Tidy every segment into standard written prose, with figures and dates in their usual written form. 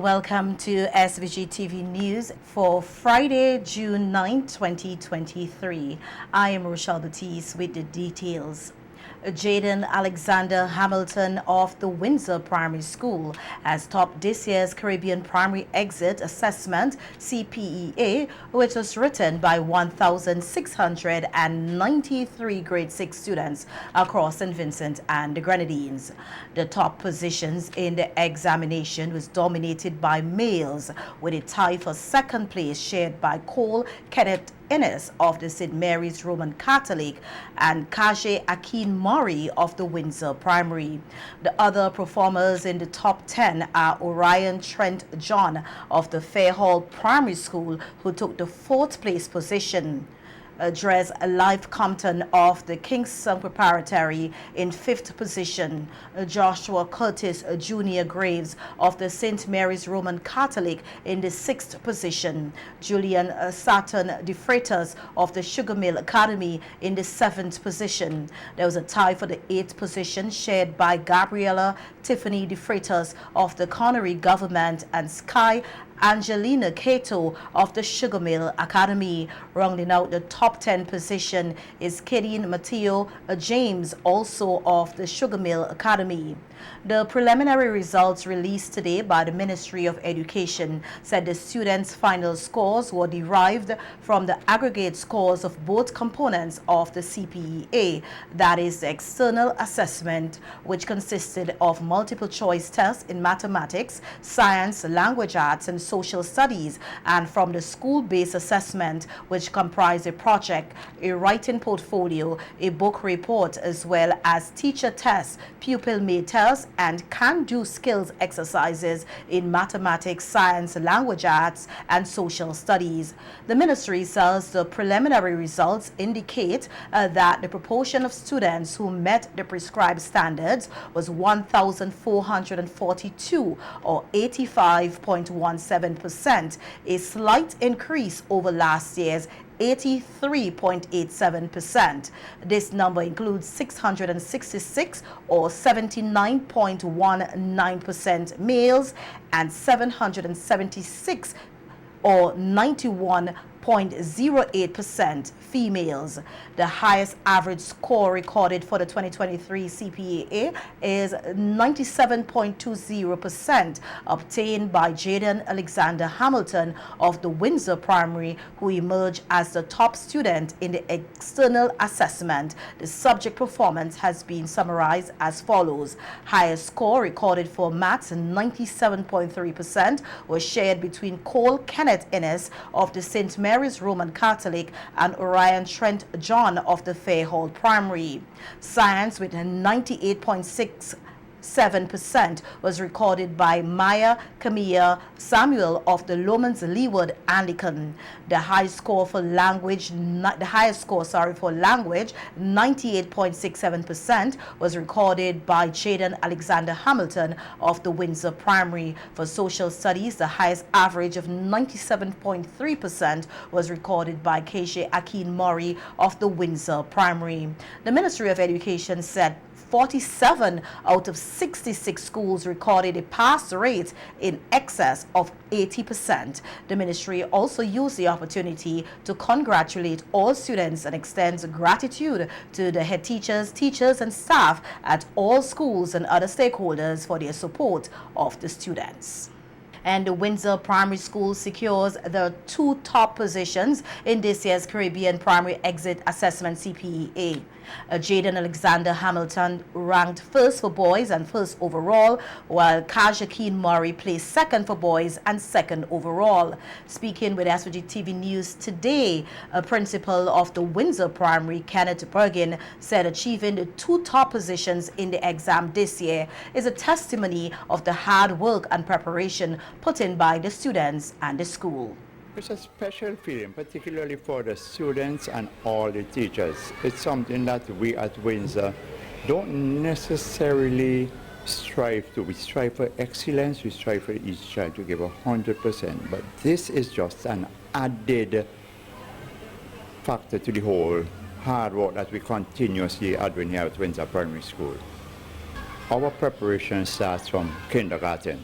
Welcome to SVG-TV News for Friday, June 9, 2023. I am Rochelle with the details. Jaden Alexander Hamilton of the Windsor Primary School has topped this year's Caribbean Primary Exit Assessment CPEA, which was written by 1,693 grade 6 students across St. Vincent and the Grenadines. The top positions in the examination was dominated by males, with a tie for second place shared by Cole Kenneth Innes of the St. Mary's Roman Catholic and Kaje Akin Murray of the Windsor Primary. The other performers in the top 10 are Orion Trent John of the Fairhall Primary School, who took the 4th place position. Dres Life Compton of the Kingston Preparatory in 5th position. Joshua Curtis Jr. Graves of the St. Mary's Roman Catholic in the 6th position. Julian Saturn De Freitas of the Sugar Mill Academy in the 7th position. There was a tie for the 8th position shared by Gabriela Tiffany De Freitas of the Connery Government and Sky Angelina Cato of the Sugar Mill Academy. Rounding out the top 10 position is Kedian Mateo James, also of the Sugar Mill Academy. The preliminary results released today by the Ministry of Education said the students' final scores were derived from the aggregate scores of both components of the CPEA, that is the external assessment, which consisted of multiple choice tests in mathematics, science, language arts, and social studies, and from the school-based assessment, which comprised a project, a writing portfolio, a book report, as well as teacher tests, pupil-made tests, and can-do skills exercises in mathematics, science, language arts, and social studies. The ministry says the preliminary results indicate that the proportion of students who met the prescribed standards was 1,442, or 85.17%, a slight increase over last year's 83.87%. This number includes 666 or 79.19% males and 776 or 91.08% females. The highest average score recorded for the 2023 CPEA is 97.20%, obtained by Jaden Alexander Hamilton of the Windsor Primary, who emerged as the top student in the external assessment. The subject performance has been summarized as follows. Highest score recorded for maths, 97.3%, was shared between Cole Kenneth Innes of the St. Mary's Roman Catholic and Orion Trent John of the Fairhall Primary. Science, with 98.67%, was recorded by Maya Camilla Samuel of the Lomans Leeward Anglican. The highest score for language, 98.67%, was recorded by Jaden Alexander Hamilton of the Windsor Primary. For social studies, the highest average of 97.3% was recorded by Kaje Akin Murray of the Windsor Primary. The Ministry of Education said 47 out of 66 schools recorded a pass rate in excess of 80%. The ministry also used the opportunity to congratulate all students and extends gratitude to the head teachers, and staff at all schools and other stakeholders for their support of the students. And the Windsor Primary School secures the 2 top positions in this year's Caribbean Primary Exit Assessment CPEA. Jaden Alexander Hamilton ranked 1st for boys and 1st overall, while Kaje Murray placed 2nd for boys and 2nd overall. Speaking with SVG-TV News today, a principal of the Windsor Primary, Kenneth Bergin, said achieving the 2 top positions in the exam this year is a testimony of the hard work and preparation put in by the students and the school. It's a special feeling, particularly for the students and all the teachers. It's something that we at Windsor don't necessarily strive to. We strive for excellence, we strive for each child to give 100%, but this is just an added factor to the whole hard work that we continuously are doing here at Windsor Primary School. Our preparation starts from kindergarten.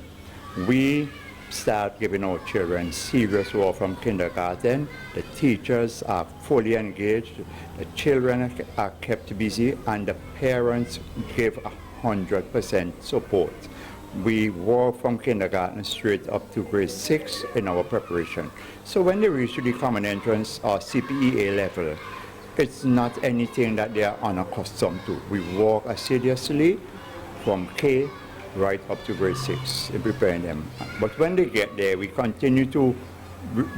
We start giving our children serious work from kindergarten. The teachers are fully engaged, the children are kept busy, and the parents give 100% support. We work from kindergarten straight up to grade 6 in our preparation. So when they reach the common entrance or CPE level, it's not anything that they are unaccustomed to. We work assiduously from K right up to grade 6 in preparing them. But when they get there, we continue to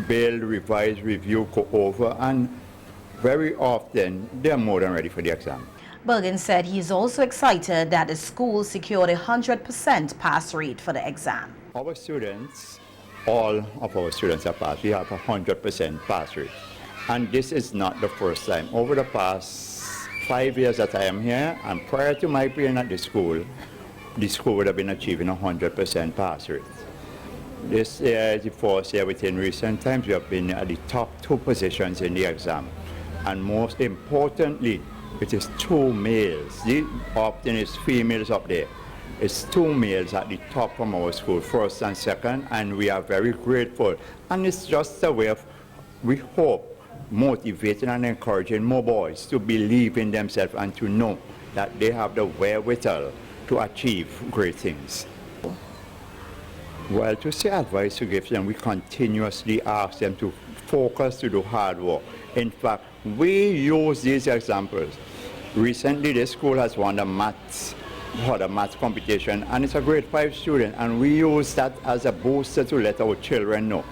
build, revise, review, go over, and very often they're more than ready for the exam. Bergen said he is also excited that the school secured a 100% pass rate for the exam. Our students, all of our students are passed. We have a 100% pass rate. And this is not the first time. Over the past 5 years that I am here, and prior to my being at the school would have been achieving 100% pass rate. This year is the fourth year within recent times we have been at the top 2 positions in the exam. And most importantly, it is 2 males. Often it's females up there. It's 2 males at the top from our school, first and second, and we are very grateful. And it's just a way of, we hope, motivating and encouraging more boys to believe in themselves and to know that they have the wherewithal to achieve great things. Well, to say advice to give them, we continuously ask them to focus, to do hard work. In fact, we use these examples. Recently, this school has won a maths competition, and it's a grade 5 student, and we use that as a booster to let our children know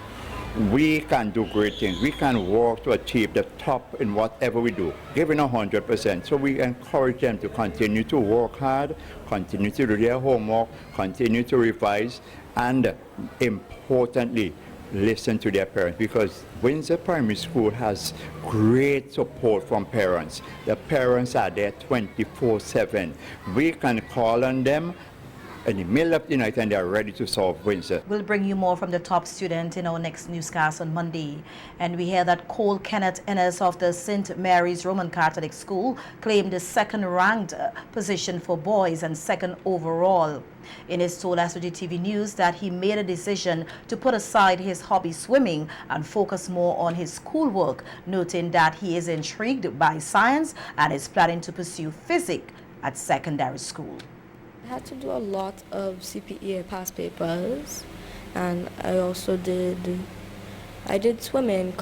we can do great things. We can work to achieve the top in whatever we do, giving 100%. So we encourage them to continue to work hard, continue to do their homework, continue to revise, and importantly, listen to their parents, because Windsor Primary School has great support from parents. The parents are there 24/7. We can call on them in the middle of the night and they are ready to solve Windsor. We'll bring you more from the top student in our next newscast on Monday. And we hear that Cole Kenneth Innes of the St. Mary's Roman Catholic School claimed the second-ranked position for boys and second overall. Innes told SVGTV News that he made a decision to put aside his hobby swimming and focus more on his schoolwork, noting that he is intrigued by science and is planning to pursue physics at secondary school. I had to do a lot of CPE past papers, and I did swimming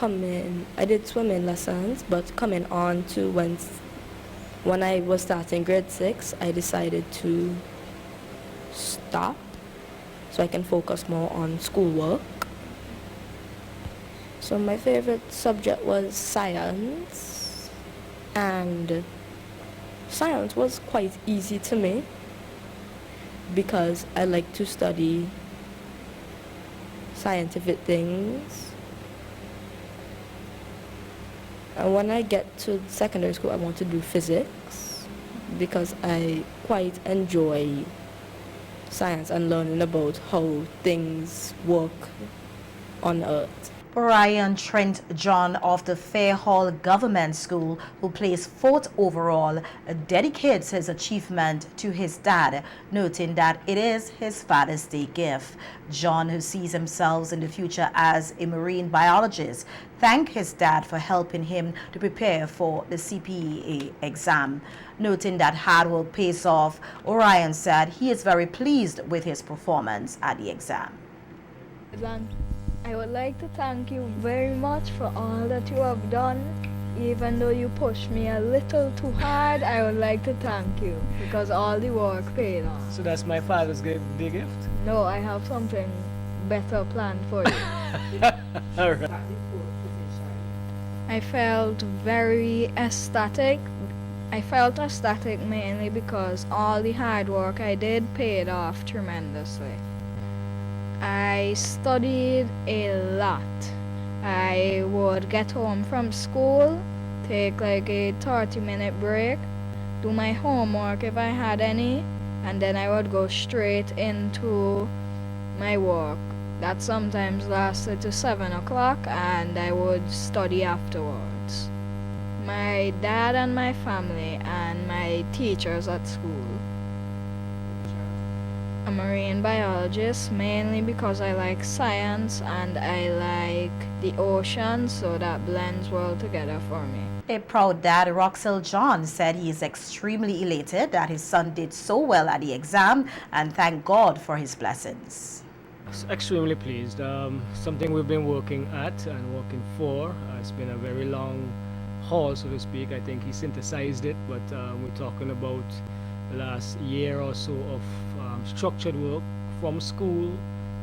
lessons, but coming on to when I was starting grade 6, I decided to stop so I can focus more on schoolwork. So my favorite subject was science, and science was quite easy to me because I like to study scientific things. And when I get to secondary school, I want to do physics because I quite enjoy science and learning about how things work on Earth. Brian Trent John of the Fairhall Government School, who placed 4th overall, dedicates his achievement to his dad, noting that it is his Father's Day gift. John, who sees himself in the future as a marine biologist, thanked his dad for helping him to prepare for the CPE exam. Noting that hard work pays off, Orion said he is very pleased with his performance at the exam. I would like to thank you very much for all that you have done. Even though you pushed me a little too hard, I would like to thank you because all the work paid off. So that's my Father's Day gift? No, I have something better planned for you. All right. I felt very ecstatic. I felt ecstatic mainly because all the hard work I did paid off tremendously. I studied a lot. I would get home from school, take like a 30-minute break, do my homework if I had any, and then I would go straight into my work. That sometimes lasted to 7 o'clock, and I would study afterwards. My dad and my family and my teachers at school. marine biologist, mainly because I like science and I like the ocean, so that blends well together for me. A proud dad, Roxell John, said he is extremely elated that his son did so well at the exam and thank God for his blessings. Extremely pleased. Something we've been working at and working for. It's been a very long haul, so to speak. I think he synthesized it, but we're talking about the last year or so of structured work from school.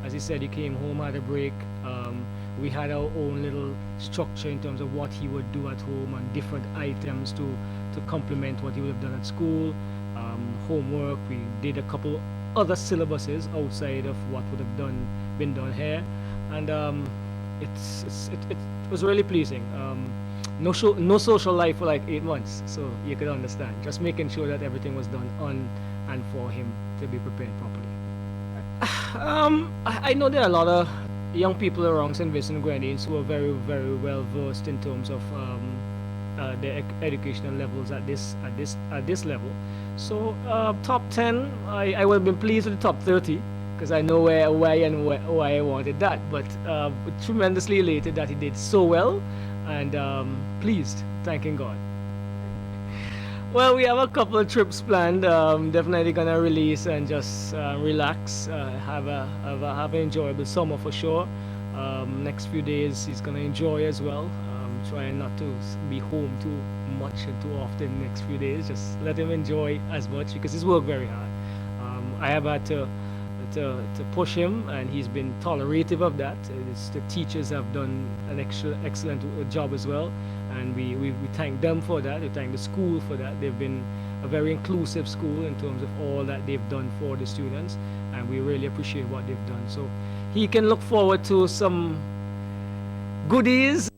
As he said, he came home, had a break. We had our own little structure in terms of what he would do at home and different items to complement what he would have done at school. Homework, we did a couple other syllabuses outside of what would have been done here, and it was really pleasing. No social life for like 8 months, so you could understand. Just making sure that everything was done on and for him to be prepared properly. I know there are a lot of young people around St. Vincent and Grenadines who are very, very well versed in terms of their educational levels at this level. So top 10, I would have been pleased with the top 30 because I know why I wanted that. But tremendously elated that he did so well, and pleased, thanking God. Well, we have a couple of trips planned. Definitely gonna release and just relax, have an enjoyable summer for sure. Next few days he's gonna enjoy as well. Trying not to be home too much and too often next few days. Just let him enjoy as much because he's worked very hard. I have had to push him, and he's been tolerative of that. The teachers have done an excellent job as well, and we thank them for that. We thank the school for that. They've been a very inclusive school in terms of all that they've done for the students, and we really appreciate what they've done. So he can look forward to some goodies.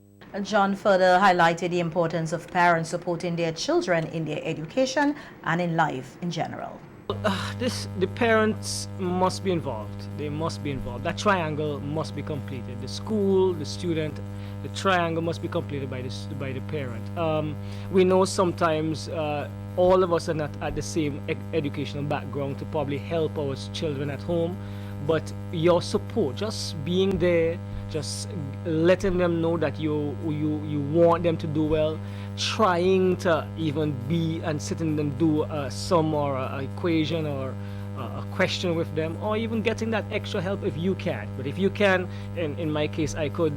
John further highlighted the importance of parents supporting their children in their education and in life in general. The parents must be involved. They must be involved. That triangle must be completed. The school, the student, the triangle must be completed by the parent. We know sometimes all of us are not at the same educational background to probably help our children at home, but your support, just being there, just letting them know that you want them to do well, trying to even be and sitting and do a sum or an equation or a question with them, or even getting that extra help if you can. But if you can, in my case I could,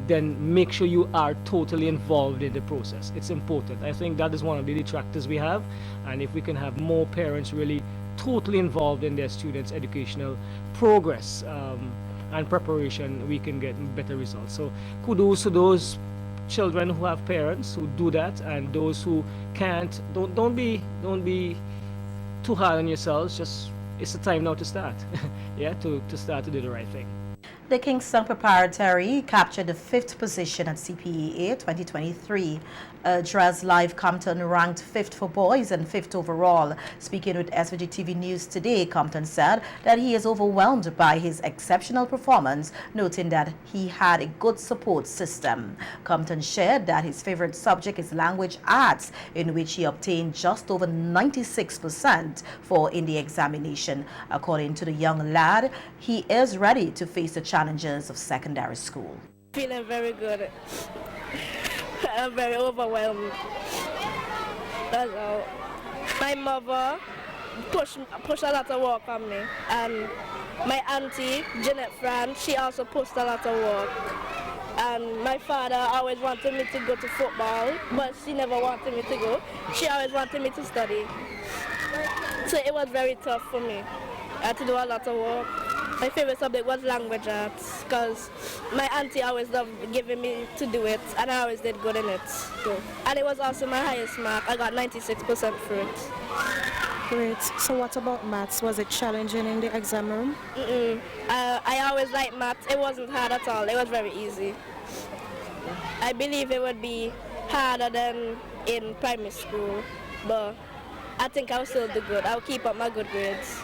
then make sure you are totally involved in the process. It's important. I think that is one of the detractors we have, and if we can have more parents really totally involved in their students' educational progress and preparation, we can get better results. So kudos to those children who have parents who do that, and those who can't, don't be too hard on yourselves. Just, it's the time now to start. Yeah, to start to do the right thing. The Kingston Preparatory captured the 5th position at CPE 2023. Dres Live Compton ranked 5th for boys and 5th overall. Speaking with SVG-TV News today, Compton said that he is overwhelmed by his exceptional performance, noting that he had a good support system. Compton shared that his favorite subject is language arts, in which he obtained just over 96% for in the examination. According to the young lad, he is ready to face the challenges of secondary school. Feeling very good. I'm very overwhelmed. That's all. My mother pushed a lot of work on me, and my auntie, Jeanette Fran, she also pushed a lot of work. And my father always wanted me to go to football, but she never wanted me to go. She always wanted me to study. So it was very tough for me. I had to do a lot of work. My favorite subject was language arts, because my auntie always loved giving me to do it, and I always did good in it. So, and it was also my highest mark. I got 96% for it. Great. So what about maths? Was it challenging in the exam room? I always liked maths. It wasn't hard at all. It was very easy. I believe it would be harder than in primary school, but I think I'll still do good. I'll keep up my good grades.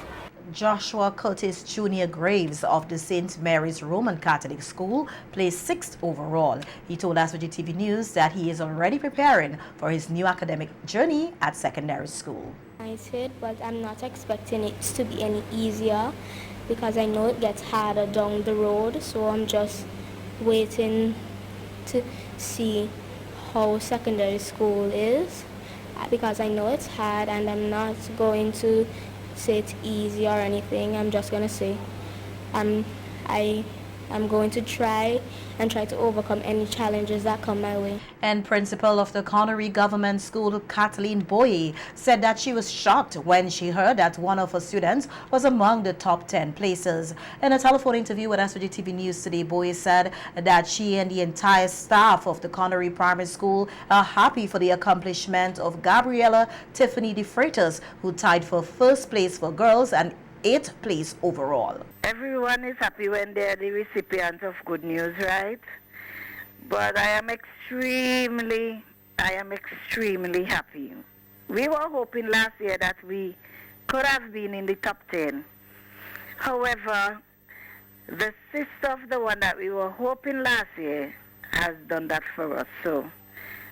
Joshua Curtis Jr. Graves of the St. Mary's Roman Catholic School placed 6th overall. He told SVG-TV News that he is already preparing for his new academic journey at secondary school. Excited, but I'm not expecting it to be any easier because I know it gets harder down the road, so I'm just waiting to see how secondary school is because I know it's hard, and I'm not going to say it's easy or anything. I'm just going to say I'm going to try to overcome any challenges that come my way. And principal of the Connery Government School, Kathleen Boye, said that she was shocked when she heard that one of her students was among the top 10 places. In a telephone interview with SVG-TV News today, Boye said that she and the entire staff of the Connery Primary School are happy for the accomplishment of Gabriella Tiffany De Freitas, who tied for 1st place for girls and 8th place overall. Everyone is happy when they're the recipient of good news, right? But I am extremely happy. We were hoping last year that we could have been in the top 10. However, the sister of the one that we were hoping last year has done that for us. So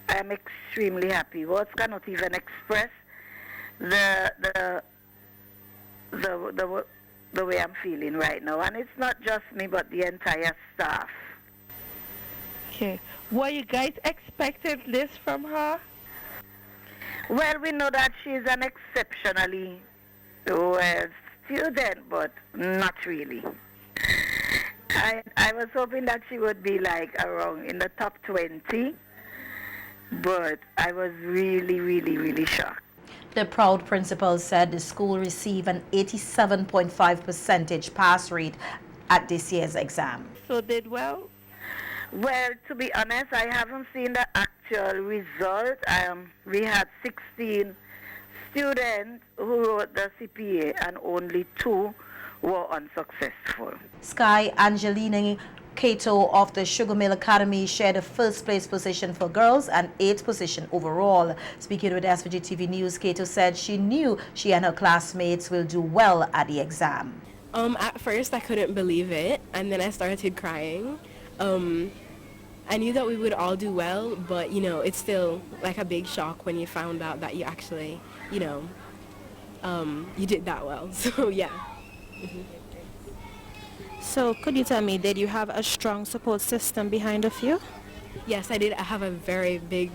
I am extremely happy. Words cannot even express the way I'm feeling right now. And it's not just me, but the entire staff. Okay. Were you guys expecting this from her? Well, we know that she's an exceptionally well student, but not really. I was hoping that she would be like around in the top 20, but I was really shocked. The proud principal said the school received an 87.5% pass rate at this year's exam. So did well? Well, to be honest, I haven't seen the actual result. We had 16 students who wrote the CPA and only 2 were unsuccessful. Sky Angelina Cato of the Sugar Mill Academy shared the 1st place position for girls and 8th position overall. Speaking with SVG-TV News, Cato said she knew she and her classmates will do well at the exam. At first I couldn't believe it, and then I started crying. I knew that we would all do well, but it's still like a big shock when you found out that you actually, you did that well. So yeah. So could you tell me, did you have a strong support system behind of you? Yes, I did. I have a very big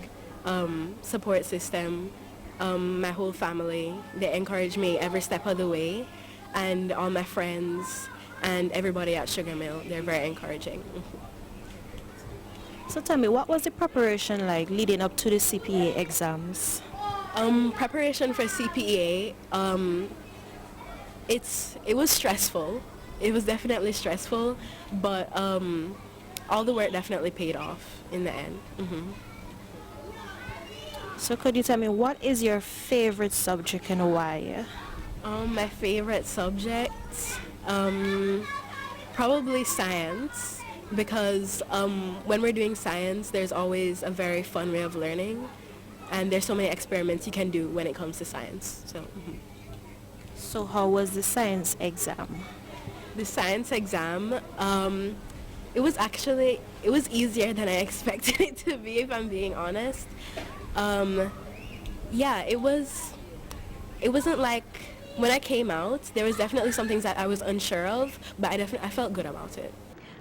support system. My whole family, they encouraged me every step of the way, and all my friends and everybody at Sugar Mill, they're very encouraging. So tell me, what was the preparation like leading up to the CPE exams? Preparation for CPEA, it was stressful. It was definitely stressful, but all the work definitely paid off in the end. So could you tell me, what is your favorite subject and why? My favorite subject, probably science, because when we're doing science, there's always a very fun way of learning, and there's so many experiments you can do when it comes to science. So how was the science exam? The science exam, it was easier than I expected it to be, if I'm being honest. Yeah, it wasn't like, when I came out, there was definitely some things that I was unsure of, but I felt good about it.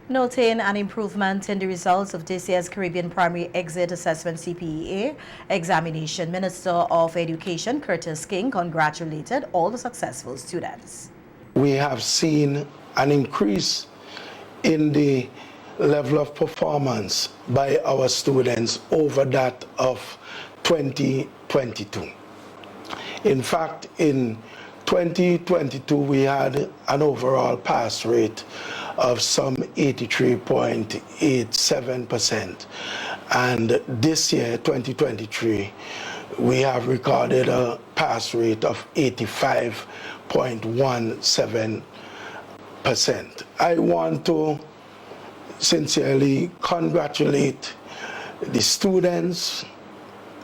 Noting an improvement in the results of this year's Caribbean Primary Exit Assessment CPEA examination, Minister of Education Curtis King congratulated all the successful students. We have seen an increase in the level of performance by our students over that of 2022. In fact, in 2022, we had an overall pass rate of some 83.87%. And this year, 2023, we have recorded a pass rate of 85.17%. I want to sincerely congratulate the students,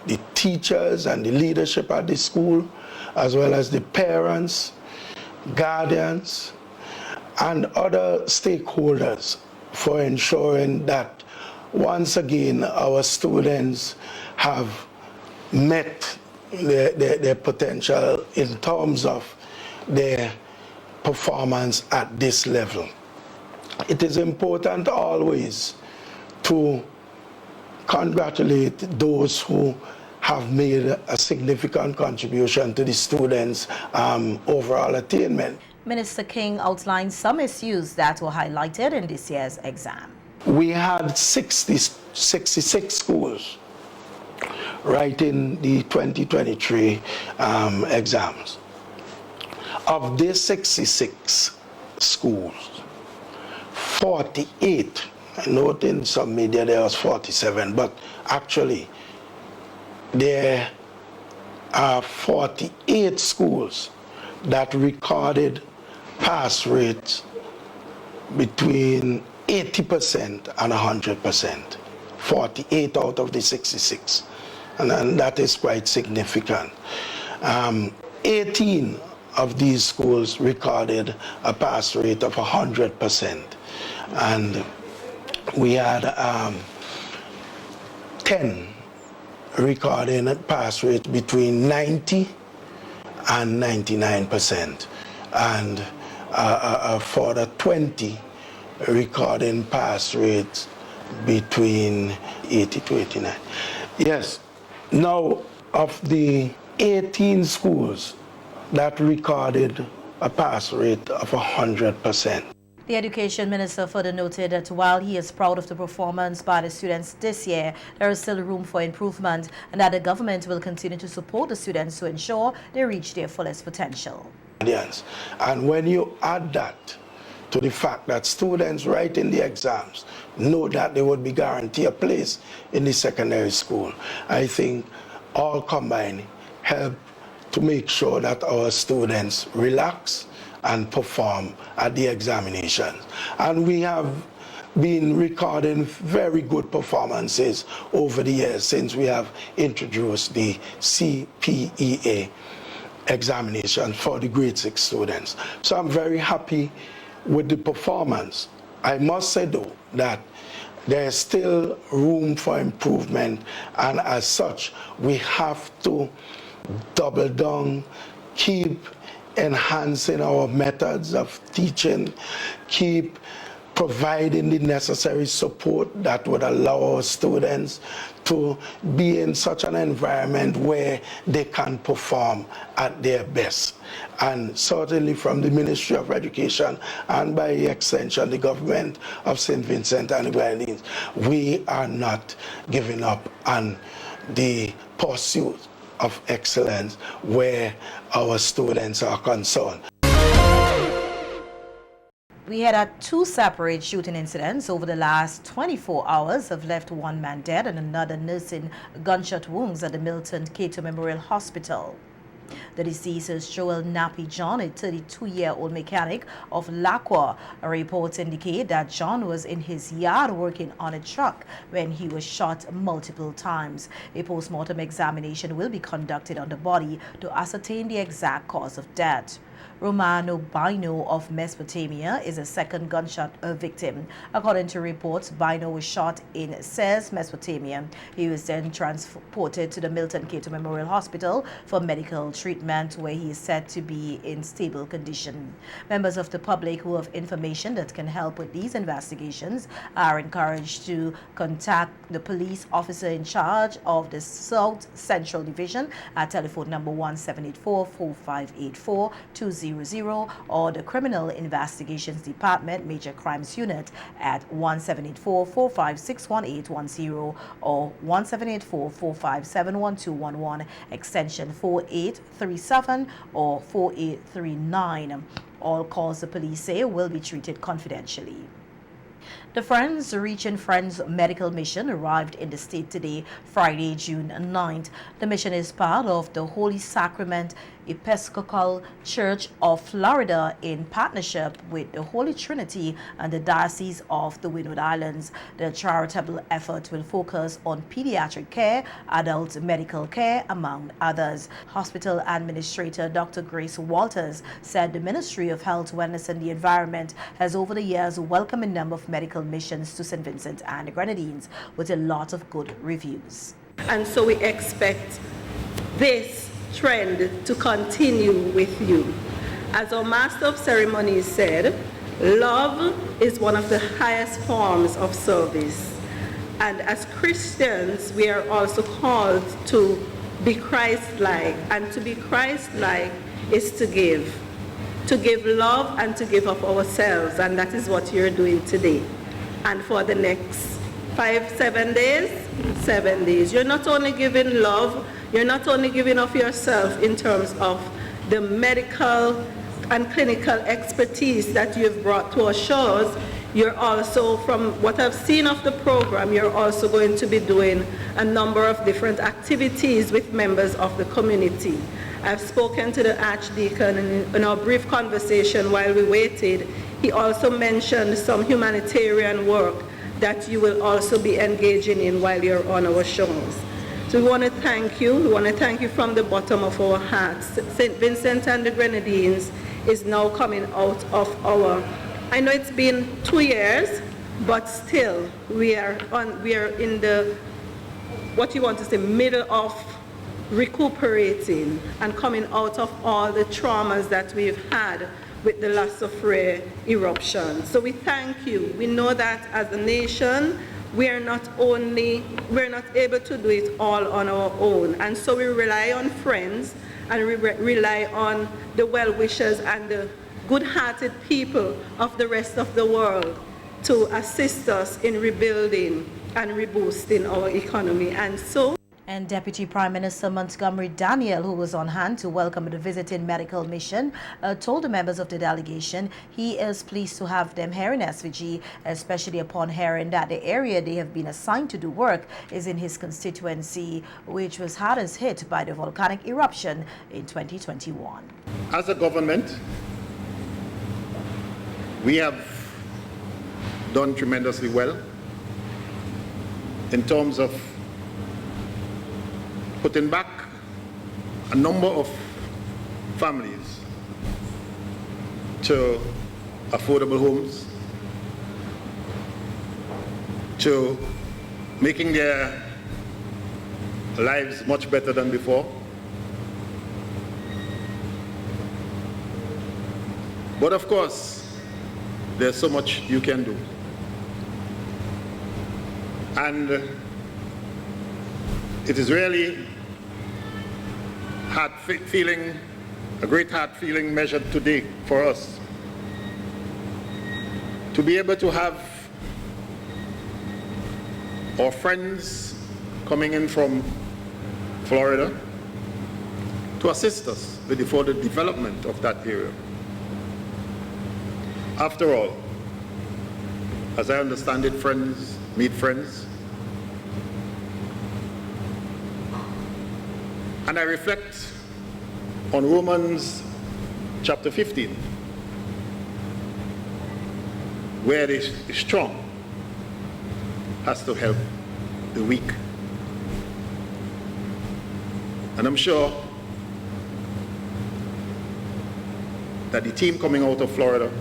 the teachers and the leadership at the school, as well as the parents, guardians, and other stakeholders for ensuring that once again our students have met their potential in terms of their performance at this level. It is important always to congratulate those who have made a significant contribution to the students' overall attainment. Minister King outlined some issues that were highlighted in this year's exam. We had 66 schools writing the 2023 exams. Of these 66 schools, 48, I note in some media there was 47, but actually there are 48 schools that recorded pass rates between 80% and 100%. 48 out of the 66, and that is quite significant. 18 of these schools recorded a pass rate of 100%, and we had 10 recording a pass rate between 90 and 99%, and for the 20 recording pass rates between 80 to 89. Yes, now of the 18 schools that recorded a pass rate of 100%. The Education Minister further noted that while he is proud of the performance by the students this year, there is still room for improvement, and that the government will continue to support the students to ensure they reach their fullest potential. Yes, and when you add that to the fact that students writing the exams know that they would be guaranteed a place in the secondary school, I think all combined help to make sure that our students relax and perform at the examinations. And we have been recording very good performances over the years since we have introduced the CPE examination for the grade 6 students. So I'm very happy with the performance. I must say though that there's still room for improvement, and as such we have to double down, keep enhancing our methods of teaching, keep providing the necessary support that would allow our students to be in such an environment where they can perform at their best. And certainly from the Ministry of Education and by extension the government of St. Vincent and the Grenadines, we are not giving up on the pursuit of excellence where our students are concerned. We had 2 separate shooting incidents over the last 24 hours have left one man dead and another nursing gunshot wounds at the Milton Cato Memorial Hospital. The deceased is Joel Nappy John, a 32-year-old mechanic of Lacqua. Reports indicate that John was in his yard working on a truck when he was shot multiple times. A post-mortem examination will be conducted on the body to ascertain the exact cause of death. Romano Bino of Mesopotamia is a second gunshot victim. According to reports, Bino was shot in Ses, Mesopotamia. He was then transported to the Milton Cato Memorial Hospital for medical treatment, where he is said to be in stable condition. Members of the public who have information that can help with these investigations are encouraged to contact the police officer in charge of the South Central Division at telephone number 1784-4584-2000 or the Criminal Investigations Department Major Crimes Unit at 1784-456-1810 or 1784-457-1211 extension 4837 or 4839. All calls the police say will be treated confidentially. The Friends Reaching Friends medical mission arrived in the state today, Friday, June 9th. The mission is part of the Holy Sacrament Episcopal Church of Florida in partnership with the Holy Trinity and the Diocese of the Windward Islands. The charitable effort will focus on pediatric care, adult medical care, among others. Hospital Administrator Dr. Grace Walters said the Ministry of Health, Wellness and the Environment has over the years welcomed a number of medical missions to St. Vincent and the Grenadines with a lot of good reviews. And so we expect this trend to continue with you. As our Master of Ceremonies said, love is one of the highest forms of service. And as Christians, we are also called to be Christ-like. And to be Christ-like is to give love and to give of ourselves. And that is what you're doing today. And for the next 7 days, 7 days, you're not only giving love, you're not only giving of yourself in terms of the medical and clinical expertise that you've brought to our shores, you're also, from what I've seen of the program, you're also going to be doing a number of different activities with members of the community. I've spoken to the Archdeacon in our brief conversation while we waited. He also mentioned some humanitarian work that you will also be engaging in while you're on our shores. So we want to thank you. We want to thank you from the bottom of our hearts. St. Vincent and the Grenadines is now coming out of our, I know it's been 2 years, but still we are in the, what you want to say, middle of recuperating and coming out of all the traumas that we've had with the La Soufrière eruption. So we thank you. We know that as a nation, we're not able to do it all on our own. And so we rely on friends and we rely on the well-wishers and the good-hearted people of the rest of the world to assist us in rebuilding and reboosting our economy. And Deputy Prime Minister Montgomery Daniel, who was on hand to welcome the visiting medical mission, told the members of the delegation he is pleased to have them here in SVG, especially upon hearing that the area they have been assigned to do work is in his constituency, which was hardest hit by the volcanic eruption in 2021. As a government, we have done tremendously well in terms of putting back a number of families to affordable homes, to making their lives much better than before. But of course, there's so much you can do. And it is really a great hard feeling measured today for us to be able to have our friends coming in from Florida to assist us with the further development of that area. After all, as I understand it, friends meet friends. And I reflect on Romans chapter 15, where the strong has to help the weak. And I'm sure that the team coming out of Florida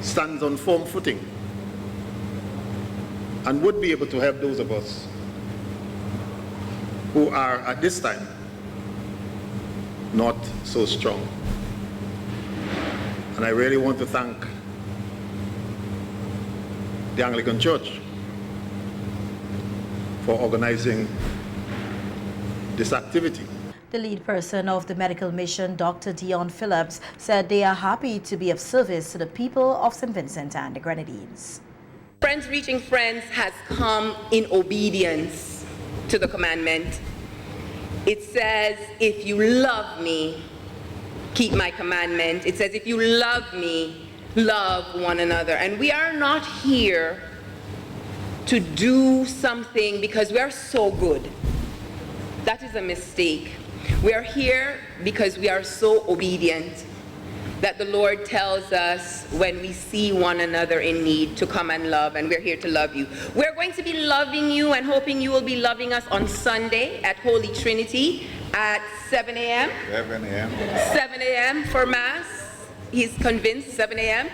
stands on firm footing and would be able to help those of us who are at this time not so strong. And I really want to thank the Anglican Church for organizing this activity. The lead person of the medical mission, Dr. Dion Phillips, said they are happy to be of service to the people of St. Vincent and the Grenadines. Friends Reaching Friends has come in obedience to the commandment. It says, if you love me, keep my commandment. It says, if you love me, love one another. And we are not here to do something because we are so good. That is a mistake. We are here because we are so obedient that the Lord tells us when we see one another in need to come and love, and we're here to love you. We're going to be loving you and hoping you will be loving us on Sunday at Holy Trinity at 7 a.m. 7 a.m. 7 a.m. for Mass. He's convinced, 7 a.m.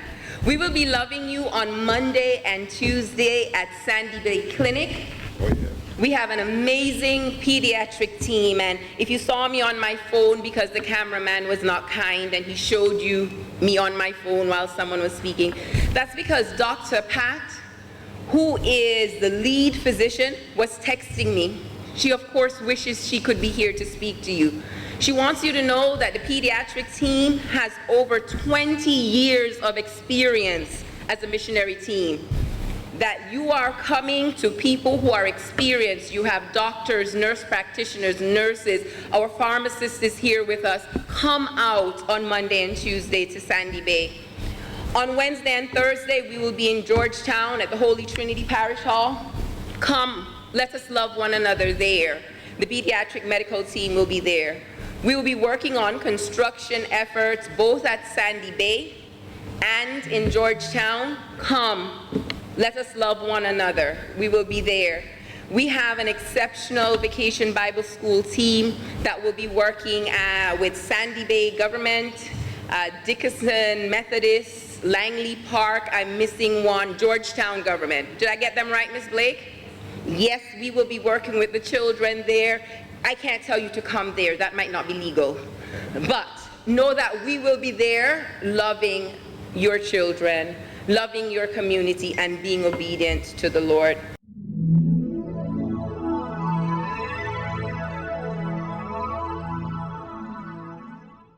We will be loving you on Monday and Tuesday at Sandy Bay Clinic. Oh, yeah. We have an amazing pediatric team, and if you saw me on my phone because the cameraman was not kind and he showed you me on my phone while someone was speaking, that's because Dr. Pat, who is the lead physician, was texting me. She of course wishes she could be here to speak to you. She wants you to know that the pediatric team has over 20 years of experience as a missionary team. That you are coming to people who are experienced. You have doctors, nurse practitioners, nurses. Our pharmacist is here with us. Come out on Monday and Tuesday to Sandy Bay. On Wednesday and Thursday, we will be in Georgetown at the Holy Trinity Parish Hall. Come, let us love one another there. The pediatric medical team will be there. We will be working on construction efforts both at Sandy Bay and in Georgetown. Come. Let us love one another. We will be there. We have an exceptional Vacation Bible School team that will be working with Sandy Bay Government, Dickinson Methodist, Langley Park, I'm missing one, Georgetown Government. Did I get them right, Ms. Blake? Yes, we will be working with the children there. I can't tell you to come there. That might not be legal. But know that we will be there loving your children, loving your community, and being obedient to the Lord.